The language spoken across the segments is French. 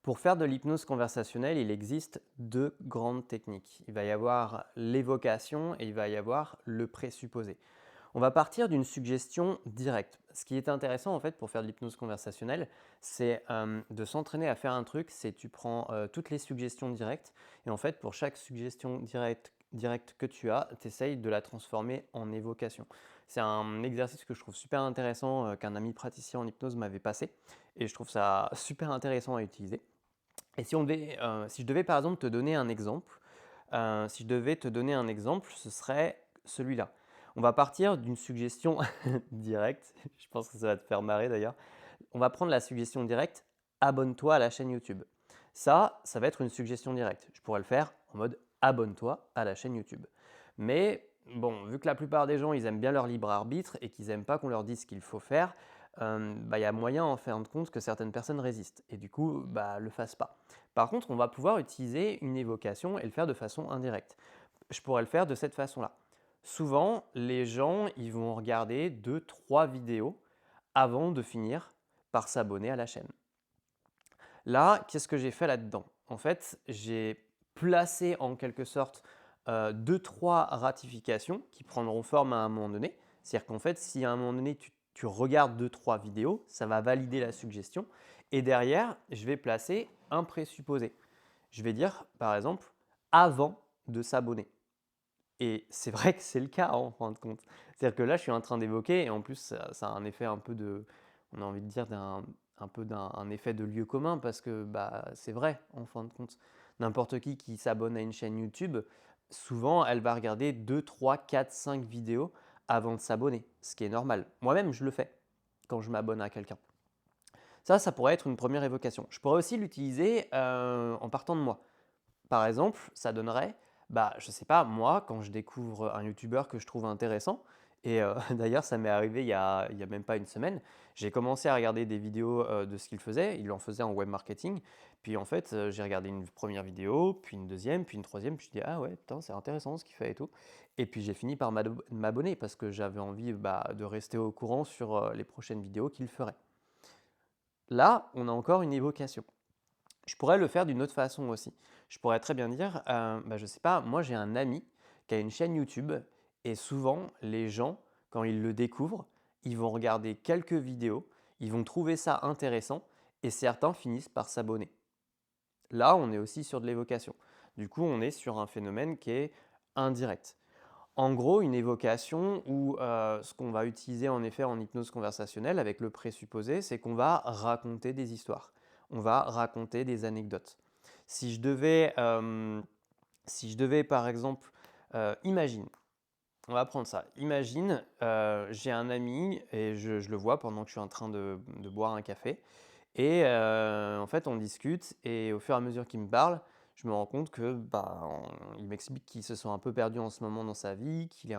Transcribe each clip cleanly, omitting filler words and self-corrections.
Pour faire de l'hypnose conversationnelle, il existe deux grandes techniques. Il va y avoir l'évocation et il va y avoir le présupposé. On va partir d'une suggestion directe. Ce qui est intéressant en fait pour faire de l'hypnose conversationnelle, c'est de s'entraîner à faire un truc, c'est tu prends toutes les suggestions directes et en fait pour chaque suggestion directe que tu as, tu essayes de la transformer en évocation. C'est un exercice que je trouve super intéressant qu'un ami praticien en hypnose m'avait passé et je trouve ça super intéressant à utiliser. Et si je devais par exemple te donner un exemple, si je devais te donner un exemple, ce serait celui-là. On va partir d'une suggestion directe, je pense que ça va te faire marrer d'ailleurs. On va prendre la suggestion directe: «Abonne-toi à la chaîne YouTube». Ça va être une suggestion directe. Je pourrais le faire en mode: «Abonne-toi à la chaîne YouTube». Mais bon, vu que la plupart des gens, ils aiment bien leur libre arbitre et qu'ils aiment pas qu'on leur dise ce qu'il faut faire, il y a moyen en fin de compte que certaines personnes résistent et du coup, le fassent pas. Par contre, on va pouvoir utiliser une évocation et le faire de façon indirecte. Je pourrais le faire de cette façon-là. Souvent, les gens, ils vont regarder deux, trois vidéos avant de finir par s'abonner à la chaîne. Là, qu'est-ce que j'ai fait là-dedans? En fait, j'ai placé en quelque sorte 2-3 ratifications qui prendront forme à un moment donné. C'est-à-dire qu'en fait, si à un moment donné tu regardes deux, trois vidéos, ça va valider la suggestion. Et derrière, je vais placer un présupposé. Je vais dire, par exemple, avant de s'abonner. Et c'est vrai que c'est le cas en fin de compte. C'est-à-dire que là, je suis en train d'évoquer, et en plus, ça a un effet un peu de, on a envie de dire un peu d'un effet de lieu commun, parce que c'est vrai en fin de compte. N'importe qui s'abonne à une chaîne YouTube, souvent, elle va regarder 2, 3, 4, 5 vidéos avant de s'abonner, ce qui est normal. Moi-même, je le fais quand je m'abonne à quelqu'un. Ça pourrait être une première évocation. Je pourrais aussi l'utiliser en partant de moi. Par exemple, ça donnerait, je sais pas, moi, quand je découvre un youtubeur que je trouve intéressant, et d'ailleurs, ça m'est arrivé il y a même pas une semaine, j'ai commencé à regarder des vidéos de ce qu'il faisait, il en faisait en web marketing, puis en fait, j'ai regardé une première vidéo, puis une deuxième, puis une troisième, puis je dis: «Ah ouais, putain, c'est intéressant ce qu'il fait et tout», et puis j'ai fini par m'abonner parce que j'avais envie de rester au courant sur les prochaines vidéos qu'il ferait. Là, on a encore une évocation. Je pourrais le faire d'une autre façon aussi. Je pourrais très bien dire, je sais pas, moi j'ai un ami qui a une chaîne YouTube et souvent les gens, quand ils le découvrent, ils vont regarder quelques vidéos, ils vont trouver ça intéressant et certains finissent par s'abonner. Là, on est aussi sur de l'évocation. Du coup, on est sur un phénomène qui est indirect. En gros, une évocation ou ce qu'on va utiliser en effet en hypnose conversationnelle avec le présupposé, c'est qu'on va raconter des histoires. On va raconter des anecdotes. Si je devais, par exemple, imagine, on va prendre ça. Imagine, j'ai un ami et je le vois pendant que je suis en train de boire un café et en fait, on discute et au fur et à mesure qu'il me parle, je me rends compte que, il m'explique qu'il se sent un peu perdu en ce moment dans sa vie, qu'il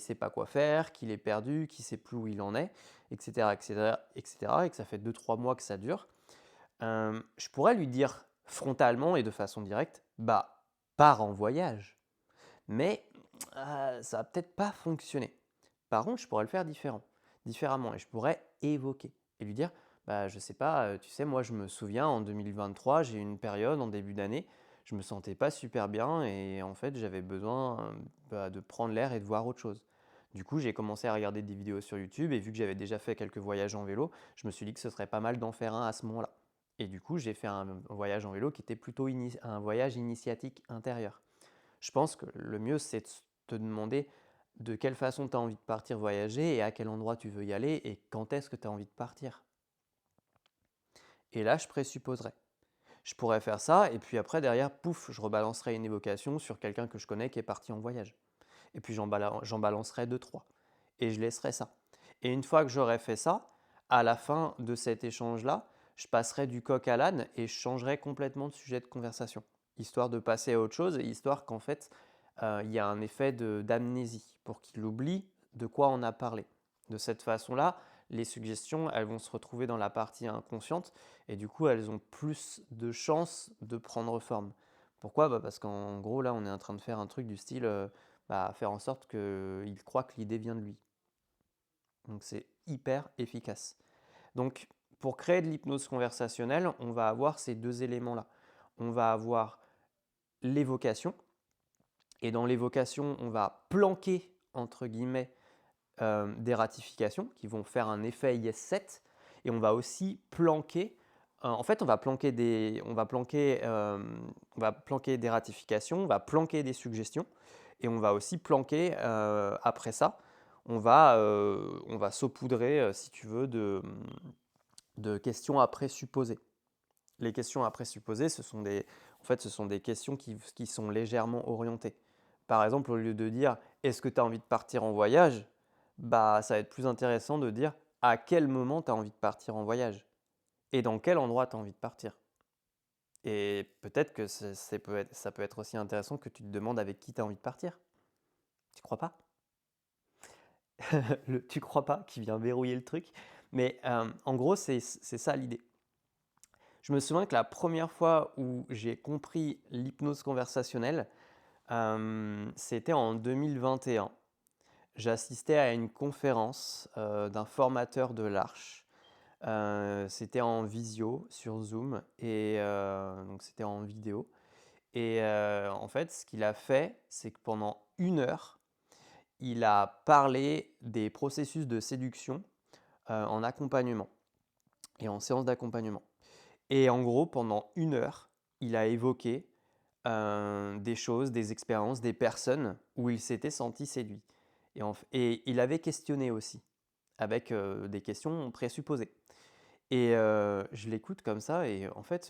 sait pas quoi faire, qu'il est perdu, qu'il sait plus où il en est, et cetera, et cetera, et cetera, et que ça fait 2 3 mois que ça dure. Je pourrais lui dire frontalement et de façon directe: «Pars en voyage». Mais ça va peut-être pas fonctionner. Par contre, je pourrais le faire différemment et je pourrais évoquer et lui dire: «Je sais pas, tu sais, moi, je me souviens en 2023, j'ai eu une période en début d'année, je me sentais pas super bien et en fait, j'avais besoin, de prendre l'air et de voir autre chose. Du coup, j'ai commencé à regarder des vidéos sur YouTube et vu que j'avais déjà fait quelques voyages en vélo, je me suis dit que ce serait pas mal d'en faire un à ce moment-là, et du coup, j'ai fait un voyage en vélo qui était plutôt un voyage initiatique intérieur». Je pense que le mieux, c'est de te demander de quelle façon tu as envie de partir voyager et à quel endroit tu veux y aller et quand est-ce que tu as envie de partir. Et là, je présupposerais. Je pourrais faire ça et puis après, derrière, pouf, je rebalancerai une évocation sur quelqu'un que je connais qui est parti en voyage. Et puis j'en balancerai deux, trois. Et je laisserai ça. Et une fois que j'aurai fait ça, à la fin de cet échange-là, je passerai du coq à l'âne et je changerai complètement de sujet de conversation, histoire de passer à autre chose et histoire qu'en fait, il y a un effet d'amnésie pour qu'il oublie de quoi on a parlé. De cette façon-là, les suggestions, elles vont se retrouver dans la partie inconsciente et du coup, elles ont plus de chances de prendre forme. Pourquoi? Parce qu'en gros, là, on est en train de faire un truc du style, faire en sorte qu'il croit que l'idée vient de lui. Donc c'est hyper efficace. Donc pour créer de l'hypnose conversationnelle, on va avoir ces 2 éléments-là. On va avoir l'évocation et dans l'évocation, on va «planquer» entre guillemets, des ratifications qui vont faire un effet yes set et on va aussi planquer, en fait, on va planquer des ratifications, on va planquer des suggestions et on va aussi planquer, après ça, on va saupoudrer, si tu veux, de questions à présupposer. Les questions à présupposer, ce sont des questions qui sont légèrement orientées. Par exemple, au lieu de dire: «Est-ce que tu as envie de partir en voyage?» bah, ça va être plus intéressant de dire: «À quel moment tu as envie de partir en voyage? Et dans quel endroit tu as envie de partir?» Et peut-être que ça peut être aussi intéressant que tu te demandes avec qui tu as envie de partir. Tu crois pas? Le «tu crois pas» qui vient verrouiller le truc. Mais, en gros, c'est ça l'idée. Je me souviens que la première fois où j'ai compris l'hypnose conversationnelle, c'était en 2021. J'assistais à une conférence, d'un formateur de l'Arche. C'était en visio sur Zoom et donc c'était en vidéo et en fait, ce qu'il a fait, c'est que pendant 1 heure, il a parlé des processus de séduction, en accompagnement et en séance d'accompagnement. Et en gros, pendant 1 heure, il a évoqué, des choses, des expériences, des personnes où il s'était senti séduit. Et il avait questionné aussi, avec, des questions présupposées. Et je l'écoute comme ça et en fait,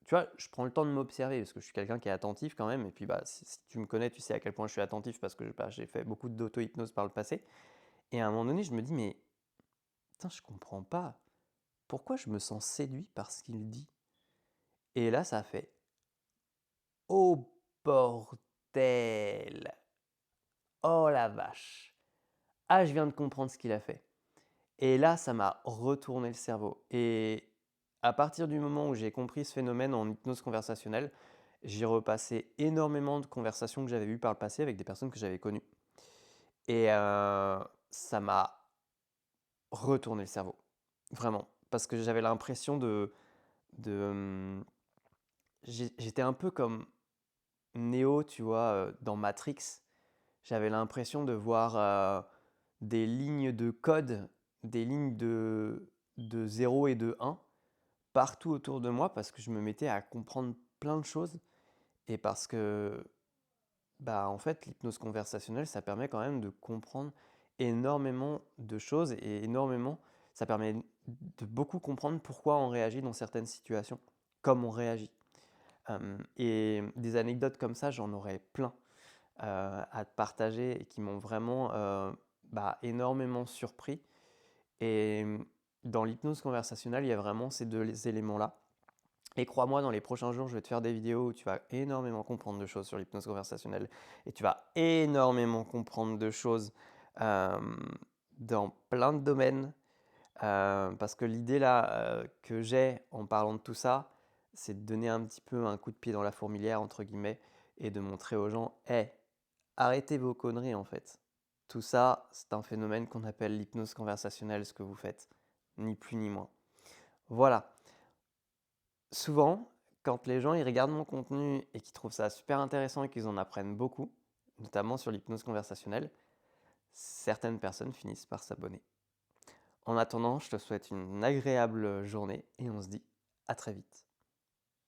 tu vois, je prends le temps de m'observer parce que je suis quelqu'un qui est attentif quand même et puis, bah, si tu me connais, tu sais à quel point je suis attentif parce que, bah, j'ai fait beaucoup d'auto-hypnose par le passé. Et à un moment donné, je me dis: «Mais putain, je comprends pas. Pourquoi je me sens séduit par ce qu'il dit?» Et là, ça a fait: «Oh bordel! Oh la vache! Ah, je viens de comprendre ce qu'il a fait». Et là, ça m'a retourné le cerveau et à partir du moment où j'ai compris ce phénomène en hypnose conversationnelle, j'ai repassé énormément de conversations que j'avais eues par le passé avec des personnes que j'avais connues et ça m'a retourné le cerveau, vraiment. Parce que j'avais l'impression de j'étais un peu comme Neo, tu vois, dans Matrix. J'avais l'impression de voir, des lignes de code, des lignes de 0 et de 1 partout autour de moi parce que je me mettais à comprendre plein de choses et parce que, bah, en fait, l'hypnose conversationnelle, ça permet quand même de comprendre énormément de choses et énormément ça permet de beaucoup comprendre pourquoi on réagit dans certaines situations, comme on réagit. Et des anecdotes comme ça, j'en aurais plein, à te partager et qui m'ont vraiment, bah, énormément surpris et dans l'hypnose conversationnelle, il y a vraiment ces 2 éléments-là et crois-moi, dans les prochains jours, je vais te faire des vidéos où tu vas énormément comprendre de choses sur l'hypnose conversationnelle et tu vas énormément comprendre de choses, hem, dans plein de domaines, parce que l'idée là, que j'ai en parlant de tout ça, c'est de donner un petit peu un coup de pied dans la fourmilière entre guillemets et de montrer aux gens: «Hey, arrêtez vos conneries en fait. Tout ça, c'est un phénomène qu'on appelle l'hypnose conversationnelle, ce que vous faites, ni plus ni moins». Voilà. Souvent, quand les gens ils regardent mon contenu et qu'ils trouvent ça super intéressant et qu'ils en apprennent beaucoup, notamment sur l'hypnose conversationnelle, certaines personnes finissent par s'abonner. En attendant, je te souhaite une agréable journée et on se dit à très vite.